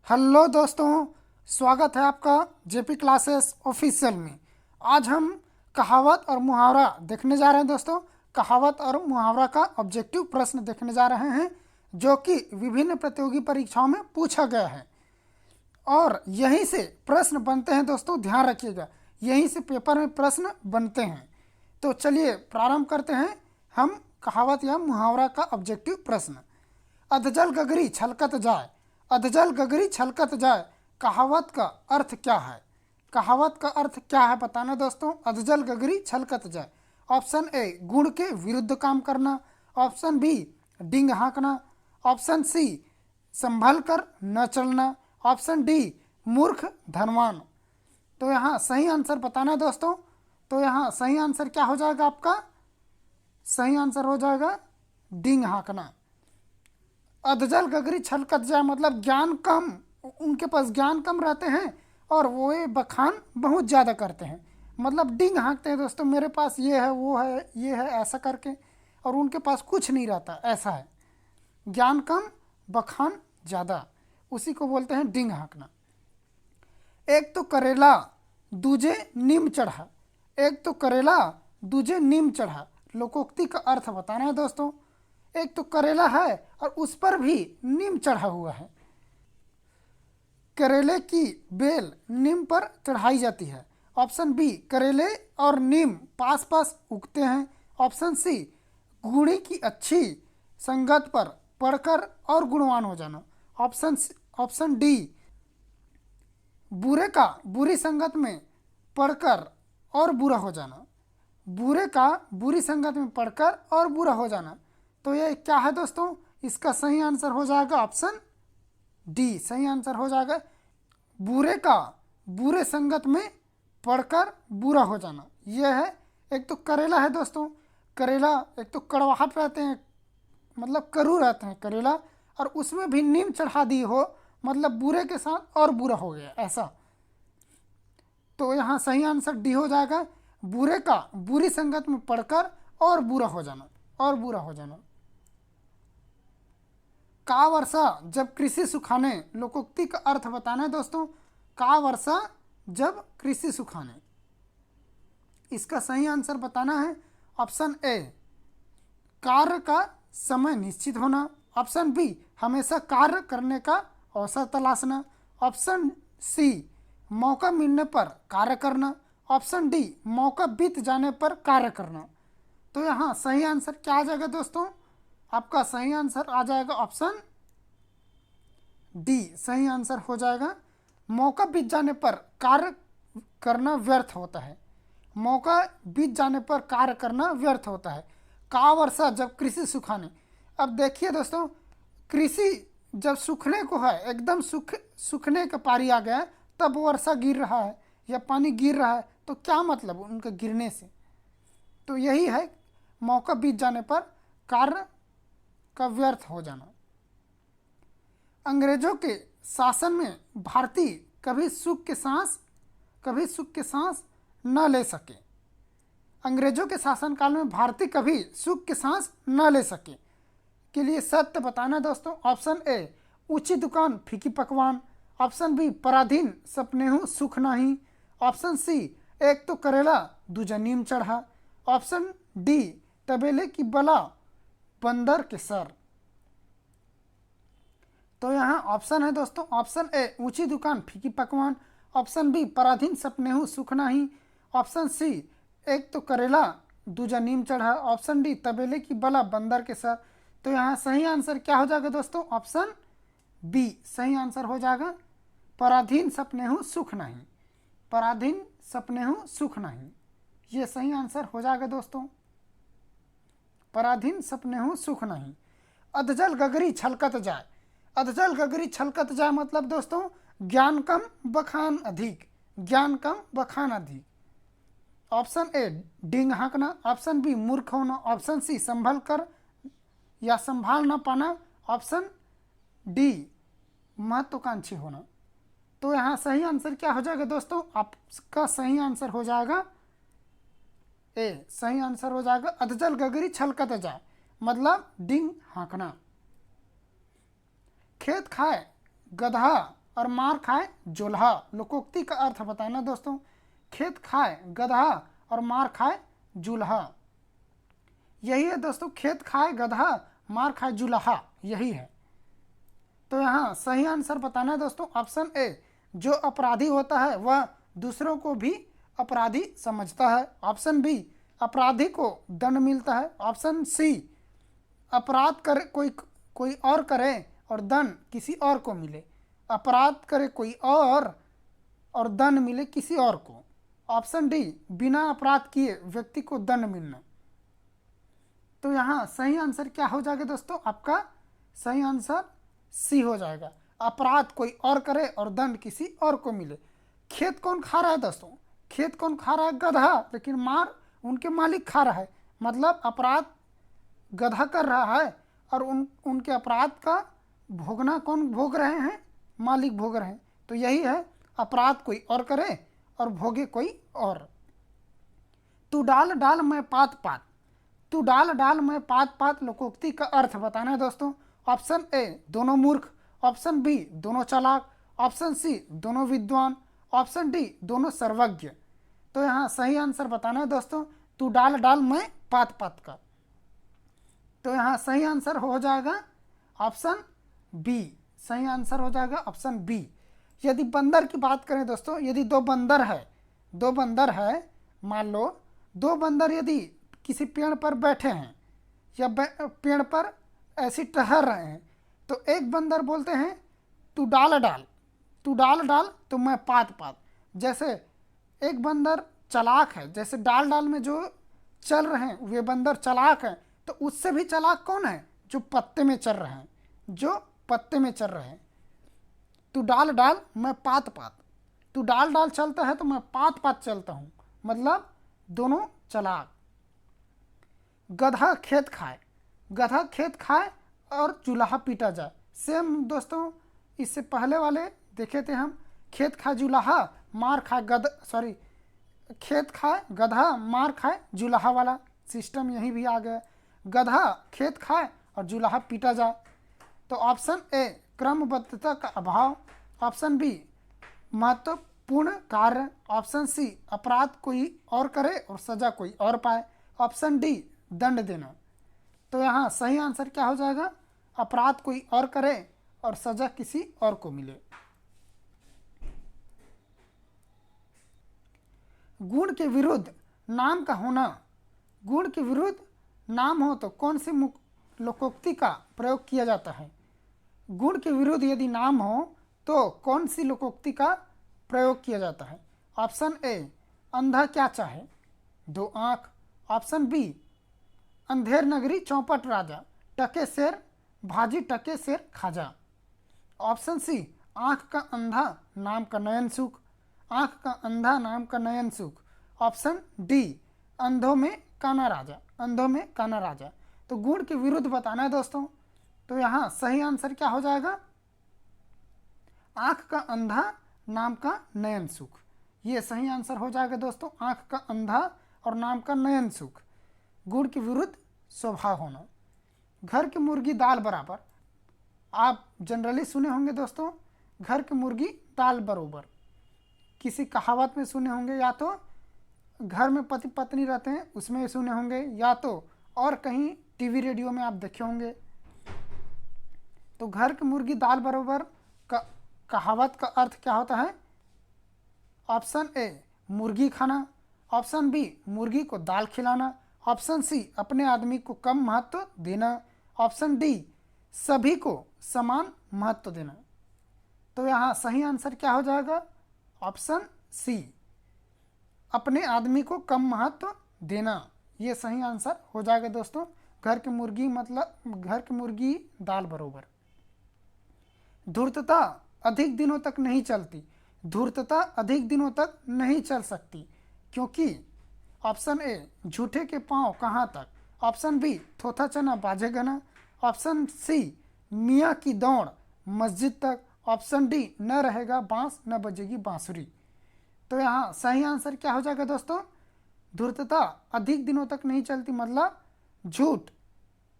Hello दोस्तों, स्वागत है आपका जेपी क्लासेस ऑफिशियल में। आज हम कहावत और मुहावरा देखने जा रहे हैं दोस्तों। कहावत और मुहावरा का ऑब्जेक्टिव प्रश्न देखने जा रहे हैं जो कि विभिन्न प्रतियोगी परीक्षाओं में पूछा गया है और यहीं से प्रश्न बनते हैं दोस्तों, ध्यान रखिएगा, यहीं से पेपर में प्रश्न बनते हैं। तो चलिए प्रारंभ करते हैं हम कहावत या मुहावरा का ऑब्जेक्टिव प्रश्न। अधजल गगरी छलकत जाए, अधजल गगरी छलकत जाए, कहावत का अर्थ क्या है? कहावत का अर्थ क्या है बताना दोस्तों। अधजल गगरी छलकत जाए। ऑप्शन ए गुण के विरुद्ध काम करना, ऑप्शन बी डिंग हाँकना, ऑप्शन सी संभल कर न चलना, ऑप्शन डी मूर्ख धनवान। तो यहाँ सही आंसर बताना दोस्तों। तो यहाँ सही आंसर क्या हो जाएगा आपका? सही आंसर हो जाएगा डिंग हाँकना। अधजल गगरी छलकत जाए मतलब ज्ञान कम, उनके पास ज्ञान कम रहते हैं और वो ये बखान बहुत ज़्यादा करते हैं, मतलब डिंग हाँकते हैं दोस्तों, मेरे पास ये है वो है ये है ऐसा करके, और उनके पास कुछ नहीं रहता, ऐसा है। ज्ञान कम बखान ज़्यादा, उसी को बोलते हैं डिंग हाँकना। एक तो करेला दूजे नीम चढ़ा, एक तो करेला दूजे नीम चढ़ा, लोकोक्ति का अर्थ बताना है दोस्तों। एक तो करेला है और उस पर भी नीम चढ़ा हुआ है। करेले की बेल नीम पर चढ़ाई जाती है। ऑप्शन बी करेले और नीम पास पास उगते हैं। ऑप्शन सी गुणी की अच्छी संगत पर पढ़कर और गुणवान हो जाना। ऑप्शन डी बुरे का बुरी संगत में पढ़कर और बुरा हो जाना। बुरे का बुरी संगत में पढ़कर और बुरा हो जाना। तो ये क्या है दोस्तों? इसका सही आंसर हो जाएगा ऑप्शन डी। सही आंसर हो जाएगा बुरे का बुरे संगत में पढ़कर बुरा हो जाना। यह है। एक तो करेला है दोस्तों, करेला एक तो कड़वाहट रहते हैं, मतलब करू रहते हैं करेला, और उसमें भी नीम चढ़ा दी हो, मतलब बुरे के साथ और बुरा हो गया ऐसा। तो यहाँ सही आंसर डी हो जाएगा, बुरे का बुरी संगत में पढ़कर और बुरा हो जाना, और बुरा हो जाना। का वर्षा जब कृषि सुखाने, लोकोक्ति का अर्थ बताना है दोस्तों। का वर्षा जब कृषि सुखाने, इसका सही आंसर बताना है। ऑप्शन ए कार्य का समय निश्चित होना, ऑप्शन बी हमेशा कार्य करने का अवसर तलाशना, ऑप्शन सी मौका मिलने पर कार्य करना, ऑप्शन डी मौका बीत जाने पर कार्य करना। तो यहाँ सही आंसर क्या आ जाएगा दोस्तों? आपका सही आंसर आ जाएगा ऑप्शन डी। सही आंसर हो जाएगा मौका बीत जाने पर कार्य करना व्यर्थ होता है। मौका बीत जाने पर कार्य करना व्यर्थ होता है। का वर्षा जब कृषि सुखाने, अब देखिए दोस्तों, कृषि जब सूखने को है, एकदम सूखने का पारी आ गया, तब वर्षा गिर रहा है या पानी गिर रहा है, तो क्या मतलब उनके गिरने से? तो यही है मौका बीत जाने पर कार्य का व्यर्थ हो जाना। अंग्रेजों के शासन में भारतीय कभी सुख के सांस न ले सके। अंग्रेजों के शासनकाल में भारतीय कभी सुख के सांस न ले सके के लिए सत्य बताना दोस्तों। ऑप्शन ए ऊंची दुकान फीकी पकवान, ऑप्शन बी पराधीन सपनेहू सुख नहीं, ऑप्शन सी एक तो करेला दूजा नीम चढ़ा, ऑप्शन डी तबेले की बला बंदर के सर। तो यहाँ ऑप्शन है दोस्तों, ऑप्शन ए ऊंची दुकान फीकी पकवान, ऑप्शन बी पराधीन सपनेहू सुख नहीं, ऑप्शन सी एक तो करेला दूजा नीम चढ़ा, ऑप्शन डी तबेले की बला बंदर के सर। तो यहाँ सही आंसर क्या हो जाएगा दोस्तों? ऑप्शन बी सही आंसर हो जाएगा, पराधीन सपनेहू सुख नहीं। पराधीन सपनेहू सुख नहीं, ये सही आंसर हो जाएगा दोस्तों। पराधीन सपनेहू सुख नहीं। अधजल गगरी छलकत जाए, अधजल गगरी छलकत जाए मतलब दोस्तों ज्ञान कम बखान अधिक, ज्ञान कम बखान अधिक। ऑप्शन ए डिंग हाँकना, ऑप्शन बी मूर्ख होना, ऑप्शन सी संभल कर या संभाल ना पाना, ऑप्शन डी महत्वाकांक्षी होना। तो यहाँ सही आंसर क्या हो जाएगा दोस्तों? आपका सही आंसर हो जाएगा ए। सही आंसर हो जाएगा अधजल गगरी छलकत जाए, मतलब डिंग हाँकना। खेत खाए गधा और मार खाए जोल्हा। लोकोक्ति का अर्थ बताना दोस्तों। खेत खाए गधा और मार खाए जूल्हा। यही है दोस्तों, खेत खाए गधा मार खाए जूल्हा, यही है। तो यहाँ सही आंसर बताना है दोस्तों ऑप्शन ए। जो अपराधी होता है वह दूसरों को भी अपराधी समझता है। ऑप्शन बी, अपराधी को दंड मिलता है। ऑप्शन सी, अपराध करे कोई और करे और दंड किसी और को मिले। अपराध करे कोई और दंड मिले किसी और को। ऑप्शन डी, बिना अपराध किए व्यक्ति को दंड मिलना। तो यहाँ सही आंसर क्या हो जाएगा दोस्तों? आपका सही आंसर सी हो जाएगा। अपराध कोई और करे और दंड किसी और को मिले। खेत कौन खा रहा है दोस्तों? खेत कौन खा रहा है? गधा। लेकिन मार उनके मालिक खा रहा है। मतलब अपराध गधा कर रहा है और उनके अपराध का भोगना कौन भोग रहे हैं? मालिक भोग रहे हैं। तो यही है, अपराध कोई और करे और भोगे कोई और। तू डाल डाल मैं पात पात, तू डाल डाल मैं पात पात लोकोक्ति का अर्थ बताना है दोस्तों। ऑप्शन ए, दोनों मूर्ख। ऑप्शन बी, दोनों चालाक। ऑप्शन सी, दोनों विद्वान। ऑप्शन डी, दोनों सर्वज्ञ। तो यहाँ सही आंसर बताना है दोस्तों, तू डाल डाल मैं पात पात का। तो यहाँ सही आंसर हो जाएगा ऑप्शन बी। सही आंसर हो जाएगा ऑप्शन बी। यदि बंदर की बात करें दोस्तों, यदि दो बंदर है, मान लो दो बंदर यदि किसी पेड़ पर बैठे हैं या पेड़ पर ऐसी टहल रहे हैं, तो एक बंदर बोलते हैं तू डाल डाल, तू डाल डाल तो मैं पात पात। जैसे एक बंदर चालाक है, जैसे डाल डाल में जो चल रहे हैं वे बंदर चालाक हैं, तो उससे भी चालाक कौन है? जो पत्ते में चल रहे हैं, जो पत्ते में चल रहे हैं। तू डाल डाल मैं पात पात, तू डाल डाल चलता है तो मैं पात पात चलता हूँ, मतलब दोनों चालाक। गधा खेत खाए, गधा खेत खाए और चूल्हा पीटा जाए। सेम दोस्तों, इससे पहले वाले देखे थे हम। खेत खाए चूल्हा मार खाए खेत खाए गधा मार खाए चूल्हा वाला सिस्टम यही भी आ गया। गधा खेत खाए और चूल्हा पीटा जाए। तो ऑप्शन ए, क्रमबद्धता का अभाव। ऑप्शन बी, महत्वपूर्ण कार्य। ऑप्शन सी, अपराध कोई और करे और सजा कोई और पाए। ऑप्शन डी, दंड देना। तो यहाँ सही आंसर क्या हो जाएगा? अपराध कोई और करे और सजा किसी और को मिले। गुण के विरुद्ध नाम का होना। गुण के विरुद्ध नाम हो तो कौन सी लोकोक्ति का प्रयोग किया जाता है? गुण के विरुद्ध यदि नाम हो तो कौन सी लोकोक्ति का प्रयोग किया जाता है? ऑप्शन ए, अंधा क्या चाहे दो आँख। ऑप्शन बी, अंधेर नगरी चौपट राजा, टके शेर भाजी टके शेर खाजा। ऑप्शन सी, आँख का अंधा नाम का नयन सुख, आँख का अंधा नाम का नयन सुख। ऑप्शन डी, अंधों में काना राजा, अंधों में काना राजा। तो गुण के विरुद्ध बताना है दोस्तों। तो यहाँ सही आंसर क्या हो जाएगा? आँख का अंधा नाम का नयन सुख, ये सही आंसर हो जाएगा दोस्तों। आँख का अंधा और नाम का नयन सुख, गुण के विरुद्ध स्वभाव होना। घर की मुर्गी दाल बराबर, आप जनरली सुने होंगे दोस्तों, घर की मुर्गी दाल बराबर। किसी कहावत में सुने होंगे, या तो घर में पति पत्नी रहते हैं उसमें सुने होंगे, या तो और कहीं टीवी रेडियो में आप देखे होंगे। तो घर की मुर्गी दाल बराबर का कहावत का अर्थ क्या होता है? ऑप्शन ए, मुर्गी खाना। ऑप्शन बी, मुर्गी को दाल खिलाना। ऑप्शन सी, अपने आदमी को कम महत्व देना। ऑप्शन डी, सभी को समान महत्व देना। तो यहाँ सही आंसर क्या हो जाएगा? ऑप्शन सी, अपने आदमी को कम महत्व देना, ये सही आंसर हो जाएगा दोस्तों। घर की मुर्गी मतलब घर की मुर्गी दाल बराबर। धूर्तता अधिक दिनों तक नहीं चलती, धूर्तता अधिक दिनों तक नहीं चल सकती क्योंकि ऑप्शन ए, झूठे के पांव कहाँ तक। ऑप्शन बी, थोथा चना बाजे गना। ऑप्शन सी, मियाँ की दौड़ मस्जिद तक। ऑप्शन डी, न रहेगा बांस न बजेगी बांसुरी। तो यहाँ सही आंसर क्या हो जाएगा दोस्तों? धूर्तता अधिक दिनों तक नहीं चलती मतलब झूठ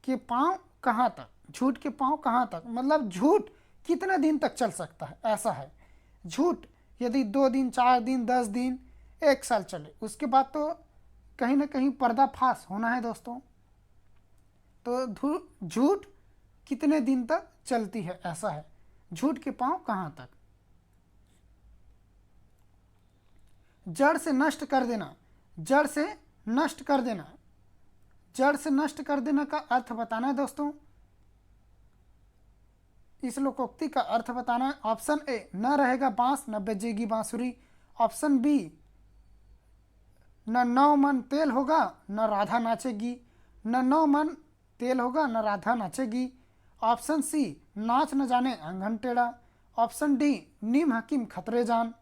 के पांव कहाँ तक, झूठ के पांव कहाँ तक मतलब झूठ कितने दिन तक चल सकता है, ऐसा है। झूठ यदि 2 दिन, 4 दिन, 10 दिन, 1 साल चले, उसके बाद तो कहीं ना कहीं पर्दाफाश होना है दोस्तों। तो झूठ कितने दिन तक चलती है, ऐसा है। झूठ के पांव कहाँ तक। जड़ से नष्ट कर देना, जड़ से नष्ट कर देना, जड़ से नष्ट कर देना का अर्थ बताना है दोस्तों। इस लोकोक्ति का अर्थ बताना है। ऑप्शन ए, न रहेगा बांस न बजेगी बांसुरी। ऑप्शन बी, न नौ मन तेल होगा न राधा नाचेगी। न नौ मन तेल होगा न राधा नाचेगी। ऑप्शन सी, नाच न जाने आंगन टेढ़ा। ऑप्शन डी, नीम हकीम खतरे जान।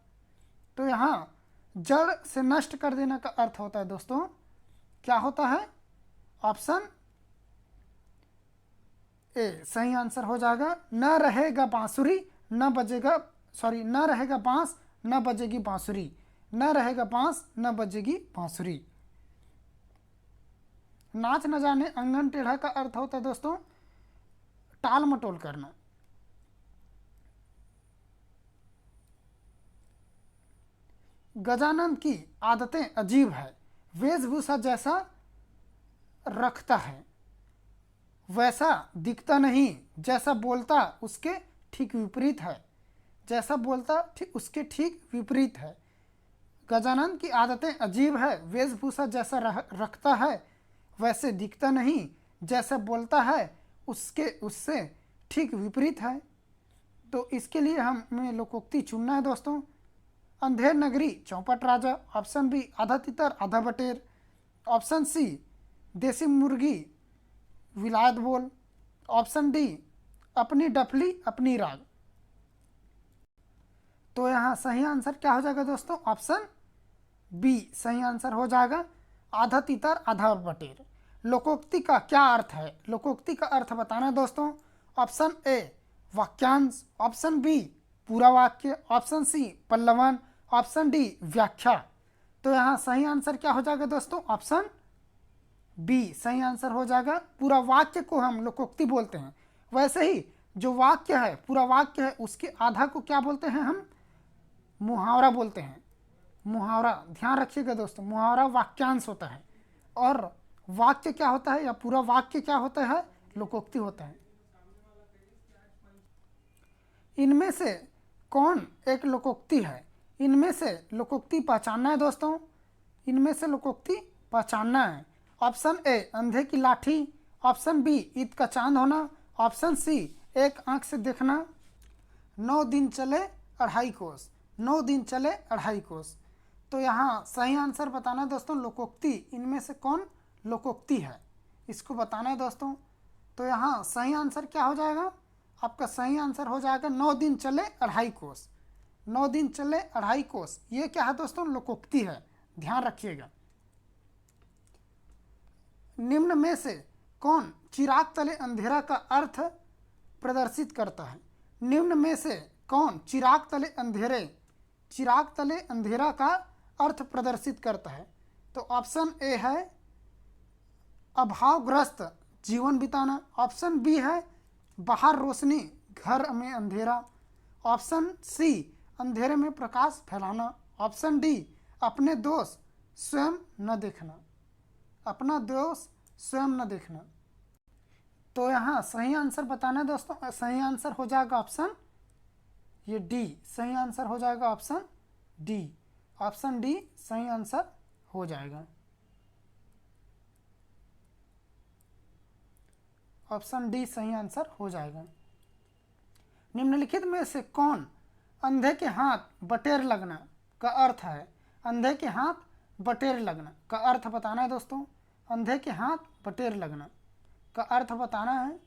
तो यहाँ जड़ से नष्ट कर देने का अर्थ होता है दोस्तों, क्या होता है? ऑप्शन ए सही आंसर हो जाएगा। न रहेगा बांसुरी न बजेगा, सॉरी, न रहेगा बांस न बजेगी बांसुरी। न रहेगा बांस न बजेगी बांसुरी। नाच न जाने अंगन टेढ़ा का अर्थ होता है दोस्तों टाल मटोल करना। गजानंद की आदतें अजीब है, वेशभूषा जैसा रखता है, वैसा दिखता नहीं, जैसा बोलता उसके ठीक विपरीत है। जैसा बोलता उसके ठीक विपरीत है। गजानंद की आदतें अजीब है, वेशभूषा जैसा रखता है, वैसे दिखता नहीं, जैसा बोलता है उससे ठीक विपरीत है। तो इसके लिए हमें लोकोक्ति चुनना है दोस्तों। अंधेर नगरी चौपट राजा। ऑप्शन बी, आधा तितर आधा बटेर। ऑप्शन सी, देसी मुर्गी विलायत बोल। ऑप्शन डी, अपनी डफली अपनी राग। तो यहाँ सही आंसर क्या हो जाएगा दोस्तों? ऑप्शन बी सही आंसर हो जाएगा, आधा तितर आधा बटेर। लोकोक्ति का क्या अर्थ है? लोकोक्ति का अर्थ बताना है दोस्तों। ऑप्शन ए वाक्यांश, ऑप्शन बी पूरा वाक्य, ऑप्शन सी पल्लवन, ऑप्शन डी व्याख्या। तो यहाँ सही आंसर क्या हो जाएगा दोस्तों? ऑप्शन बी सही आंसर हो जाएगा। पूरा वाक्य को हम लोकोक्ति बोलते हैं। वैसे ही जो वाक्य है, पूरा वाक्य है, उसके आधा को क्या बोलते हैं हम? मुहावरा बोलते हैं। मुहावरा, ध्यान रखिएगा दोस्तों, मुहावरा वाक्यांश होता है और वाक्य क्या होता है या पूरा वाक्य क्या होता है? लोकोक्ति होता है। इनमें से कौन एक लोकोक्ति है? इनमें से लोकोक्ति पहचानना है दोस्तों। इनमें से लोकोक्ति पहचानना है। ऑप्शन ए, अंधे की लाठी। ऑप्शन बी, ईद का चांद होना। ऑप्शन सी, एक आंख से देखना। 9 दिन चले 2.5 कोस। 9 दिन चले 2.5 कोस। तो यहाँ सही आंसर बताना है दोस्तों लोकोक्ति। इनमें से कौन लोकोक्ति है, इसको बताना है दोस्तों। तो यहाँ सही आंसर क्या हो जाएगा? आपका सही आंसर हो जाएगा 9 दिन चले 2.5 कोस। 9 दिन चले 2.5 कोस, ये क्या है दोस्तों? लोकोक्ति है, ध्यान रखिएगा। निम्न में से कौन चिराग तले अंधेरा का अर्थ प्रदर्शित करता है? निम्न में से कौन चिराग तले अंधेरा का अर्थ प्रदर्शित करता है? तो ऑप्शन ए है अभावग्रस्त जीवन बिताना। ऑप्शन बी है बाहर रोशनी घर में अंधेरा। ऑप्शन सी, अंधेरे में प्रकाश फैलाना। ऑप्शन डी, अपने दोष स्वयं न देखना। अपना दोष स्वयं न देखना। तो यहाँ सही आंसर बताना है दोस्तों। सही आंसर हो जाएगा ऑप्शन ये डी। सही आंसर हो जाएगा ऑप्शन डी। ऑप्शन डी सही आंसर हो जाएगा। ऑप्शन डी सही आंसर हो जाएगा। निम्नलिखित में से कौन अंधे के हाथ बटेर लगना का अर्थ है? अंधे के हाथ बटेर लगना का अर्थ बताना है दोस्तों। अंधे के हाथ बटेर लगना का अर्थ बताना है।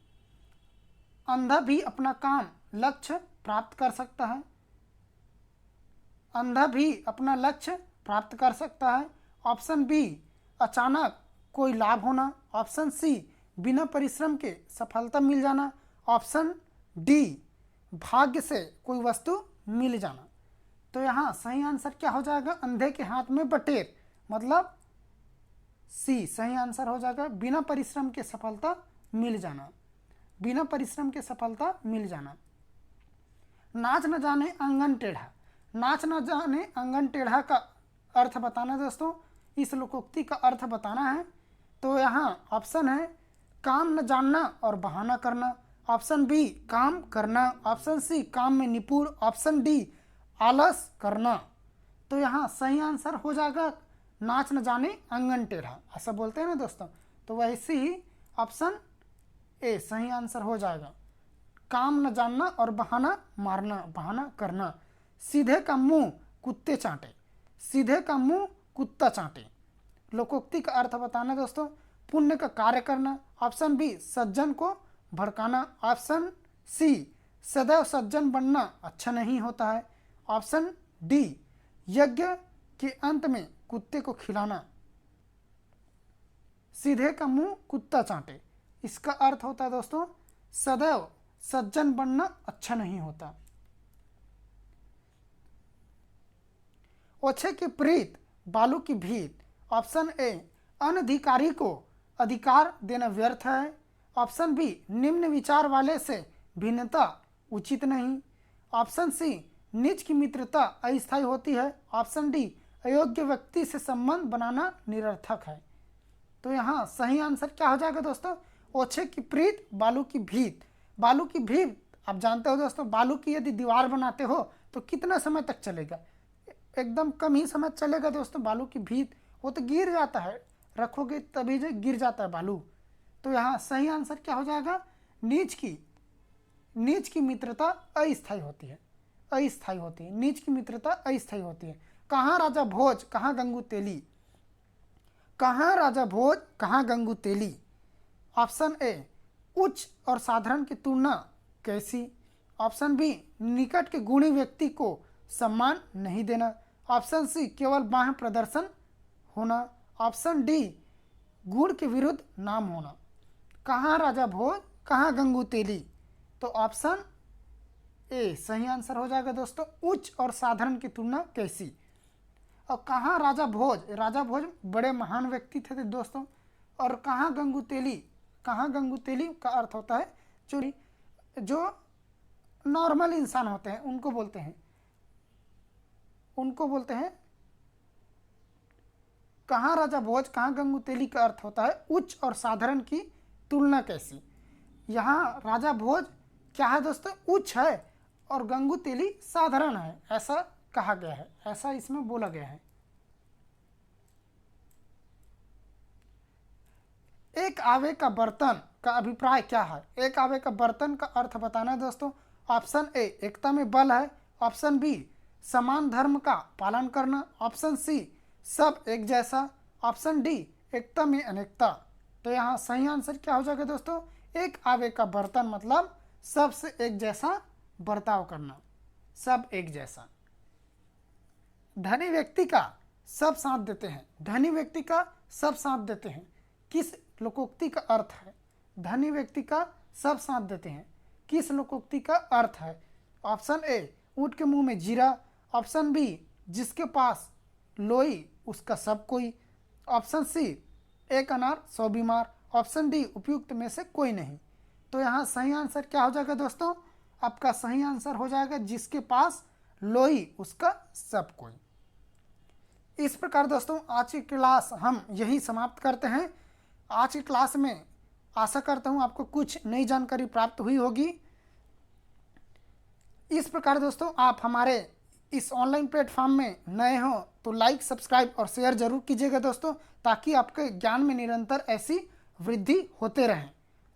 अंधा भी अपना काम लक्ष्य प्राप्त कर सकता है। अंधा भी अपना लक्ष्य प्राप्त कर सकता है। ऑप्शन बी, अचानक कोई लाभ होना। ऑप्शन सी, बिना परिश्रम के सफलता मिल जाना। ऑप्शन डी, भाग्य से कोई वस्तु मिल जाना। तो यहाँ सही आंसर क्या हो जाएगा? अंधे के हाथ में बटेर, मतलब सी सही आंसर हो जाएगा। बिना परिश्रम के सफलता मिल जाना। बिना परिश्रम के सफलता मिल जाना। नाच न जाने आंगन टेढ़ा। नाच न जाने आंगन टेढ़ा का अर्थ बताना दोस्तों, इस लोकोक्ति का अर्थ बताना है। तो यहाँ ऑप्शन है काम न जानना और बहाना करना, ऑप्शन बी काम करना, ऑप्शन सी काम में निपुण, ऑप्शन डी आलस करना। तो यहाँ सही आंसर हो जाएगा नाच न जाने आंगन टेढ़ा, ऐसा बोलते हैं ना दोस्तों। तो वैसे ही ऑप्शन ए सही आंसर हो जाएगा, काम न जानना और बहाना मारना, बहाना करना। सीधे का मुंह कुत्ते चाटे, सीधे का मुंह कुत्ता चाटे। लोकोक्ति का अर्थ बताना दोस्तों, पुण्य का कार्य करना, ऑप्शन बी सज्जन को भड़काना, ऑप्शन सी सदैव सज्जन बनना अच्छा नहीं होता है, ऑप्शन डी यज्ञ के अंत में कुत्ते को खिलाना। सीधे का मुंह कुत्ता चाटे, इसका अर्थ होता है दोस्तों सदैव सज्जन बनना अच्छा नहीं होता। ओछे की प्रीत बालू की भीत, ऑप्शन ए अनधिकारी को अधिकार देना व्यर्थ है, ऑप्शन बी निम्न विचार वाले से भिन्नता उचित नहीं, ऑप्शन सी नीच की मित्रता अस्थायी होती है, ऑप्शन डी अयोग्य व्यक्ति से संबंध बनाना निरर्थक है। तो यहाँ सही आंसर क्या हो जाएगा दोस्तों, ओछे की प्रीत बालू की भीत। बालू की भीत आप जानते हो दोस्तों, बालू की यदि दीवार बनाते हो तो कितना समय तक चलेगा, एकदम कम ही समय चलेगा दोस्तों। बालू की भीत वो तो गिर जाता है, रखोगे तभी जो गिर जाता है बालू। तो यहाँ सही आंसर क्या हो जाएगा, नीच की मित्रता अस्थायी होती है, अस्थायी होती है, नीच की मित्रता अस्थायी होती है। कहाँ राजा भोज कहाँ गंगू तेली, कहाँ राजा भोज कहाँ गंगू तेली। ऑप्शन ए उच्च और साधारण की तुलना कैसी, ऑप्शन बी निकट के गुणी व्यक्ति को सम्मान नहीं देना, ऑप्शन सी केवल बाह्य प्रदर्शन होना, ऑप्शन डी गुण के विरुद्ध नाम होना। कहाँ राजा भोज कहाँ गंगू तेली, तो ऑप्शन ए सही आंसर हो जाएगा दोस्तों, उच्च और साधारण की तुलना कैसी। और कहाँ राजा भोज, राजा भोज बड़े महान व्यक्ति थे दोस्तों। और कहाँ गंगू तेली, कहाँ गंगू तेली का अर्थ होता है जो नॉर्मल इंसान होते हैं उनको बोलते हैं, कहाँ राजा भोज कहाँ गंगू तेली का अर्थ होता है उच्च और साधारण की तुलना कैसी। यहाँ राजा भोज क्या है दोस्तों, उच्च है और गंगू तेली साधारण है, ऐसा कहा गया है, ऐसा इसमें बोला गया है। एक आवे का बर्तन का अभिप्राय क्या है, एक आवे का बर्तन का अर्थ बताना है दोस्तों। ऑप्शन ए एकता में बल है, ऑप्शन बी समान धर्म का पालन करना, ऑप्शन सी सब एक जैसा, ऑप्शन डी एकता में अनेकता। तो यहाँ सही आंसर क्या हो जाएगा दोस्तों, एक आवे का बर्तन मतलब सबसे एक जैसा बर्ताव करना, सब एक जैसा। धनी व्यक्ति का सब साथ देते हैं, धनी व्यक्ति का सब साथ देते हैं, किस लोकोक्ति का अर्थ है। धनी व्यक्ति का सब साथ देते हैं, किस लोकोक्ति का अर्थ है। ऑप्शन ए ऊँट के मुंह में जीरा, ऑप्शन बी जिसके पास लोई उसका सब कोई, ऑप्शन सी एक अनार 100 बीमार, ऑप्शन डी उपयुक्त में से कोई नहीं। तो यहाँ सही आंसर क्या हो जाएगा दोस्तों, आपका सही आंसर हो जाएगा जिसके पास लोई उसका सब कोई। इस प्रकार दोस्तों आज की क्लास हम यही समाप्त करते हैं। आज की क्लास में आशा करता हूँ आपको कुछ नई जानकारी प्राप्त हुई होगी। इस प्रकार दोस्तों आप हमारे इस ऑनलाइन प्लेटफॉर्म में नए हो तो लाइक, सब्सक्राइब और शेयर जरूर कीजिएगा दोस्तों, ताकि आपके ज्ञान में निरंतर ऐसी वृद्धि होते रहे।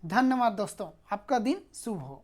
धन्यवाद दोस्तों, आपका दिन शुभ हो।